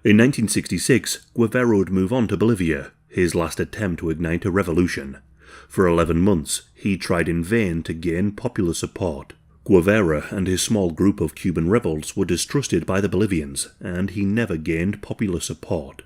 In 1966, Guevara would move on to Bolivia, his last attempt to ignite a revolution. For 11 months, he tried in vain to gain popular support. Guevara and his small group of Cuban rebels were distrusted by the Bolivians, and he never gained popular support.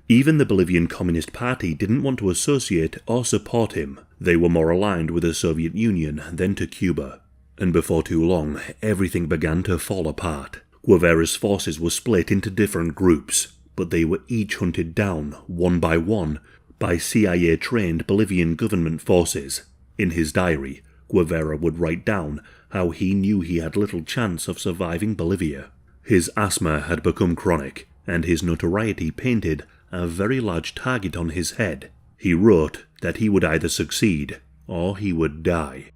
Even the Bolivian Communist Party didn't want to associate or support him. They were more aligned with the Soviet Union than to Cuba. And before too long, everything began to fall apart. Guevara's forces were split into different groups, but they were each hunted down, one by CIA-trained Bolivian government forces. In his diary, Guevara would write down how he knew he had little chance of surviving Bolivia. His asthma had become chronic, and his notoriety painted a very large target on his head. He wrote that he would either succeed or he would die.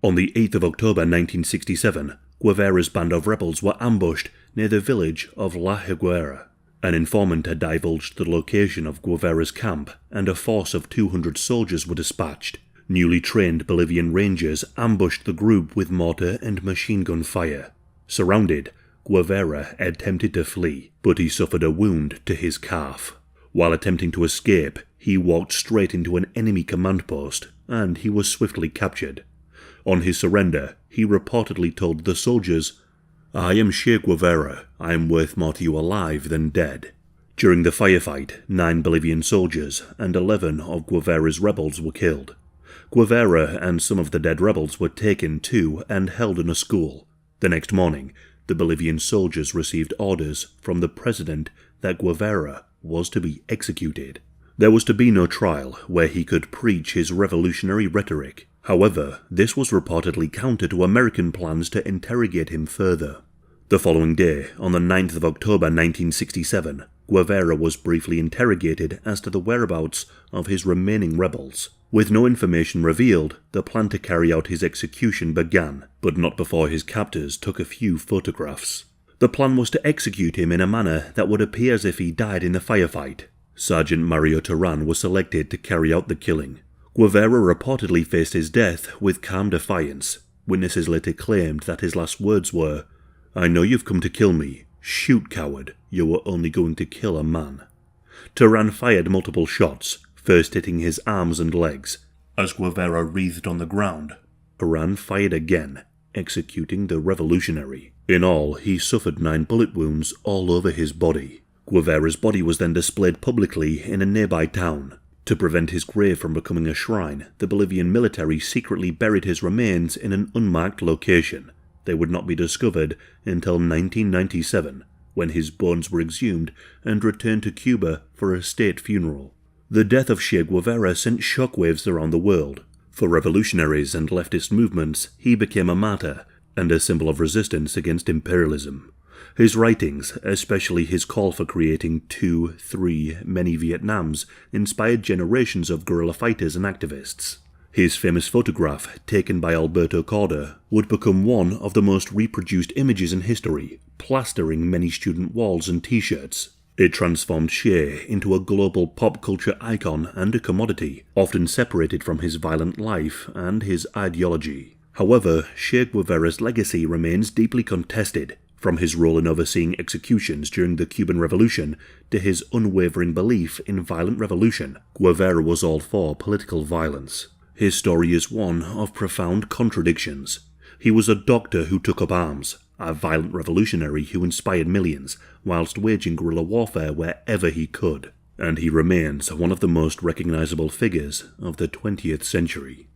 On the 8th of October 1967, Guevara's band of rebels were ambushed near the village of La Higuera. An informant had divulged the location of Guevara's camp, and a force of 200 soldiers were dispatched. Newly trained Bolivian rangers ambushed the group with mortar and machine gun fire. Surrounded, Guevara attempted to flee, but he suffered a wound to his calf. While attempting to escape, he walked straight into an enemy command post, and he was swiftly captured. On his surrender, he reportedly told the soldiers, "I am Che Guevara. I am worth more to you alive than dead." During the firefight, 9 Bolivian soldiers and 11 of Guevara's rebels were killed. Guevara and some of the dead rebels were taken to and held in a school. The next morning, the Bolivian soldiers received orders from the president that Guevara was to be executed. There was to be no trial where he could preach his revolutionary rhetoric. However, this was reportedly counter to American plans to interrogate him further. The following day, on the 9th of October 1967, Guevara was briefly interrogated as to the whereabouts of his remaining rebels. With no information revealed, the plan to carry out his execution began, but not before his captors took a few photographs. The plan was to execute him in a manner that would appear as if he died in the firefight. Sergeant Mario Terán was selected to carry out the killing. Guevara reportedly faced his death with calm defiance. Witnesses later claimed that his last words were, "I know you've come to kill me. Shoot, coward. You were only going to kill a man." Terán fired multiple shots, first hitting his arms and legs. As Guevara writhed on the ground, Terán fired again, executing the revolutionary. In all, he suffered 9 bullet wounds all over his body. Guevara's body was then displayed publicly in a nearby town. To prevent his grave from becoming a shrine, the Bolivian military secretly buried his remains in an unmarked location. They would not be discovered until 1997, when his bones were exhumed and returned to Cuba for a state funeral. The death of Che Guevara sent shockwaves around the world. For revolutionaries and leftist movements, he became a martyr and a symbol of resistance against imperialism. His writings, especially his call for creating 2, 3, many Vietnams, inspired generations of guerrilla fighters and activists. His famous photograph, taken by Alberto Corder, would become one of the most reproduced images in history, plastering many student walls and t-shirts. It transformed Che into a global pop culture icon and a commodity, often separated from his violent life and his ideology. However, Che Guevara's legacy remains deeply contested. From his role in overseeing executions during the Cuban Revolution to his unwavering belief in violent revolution, Guevara was all for political violence. His story is one of profound contradictions. He was a doctor who took up arms, a violent revolutionary who inspired millions, whilst waging guerrilla warfare wherever he could, and he remains one of the most recognizable figures of the 20th century.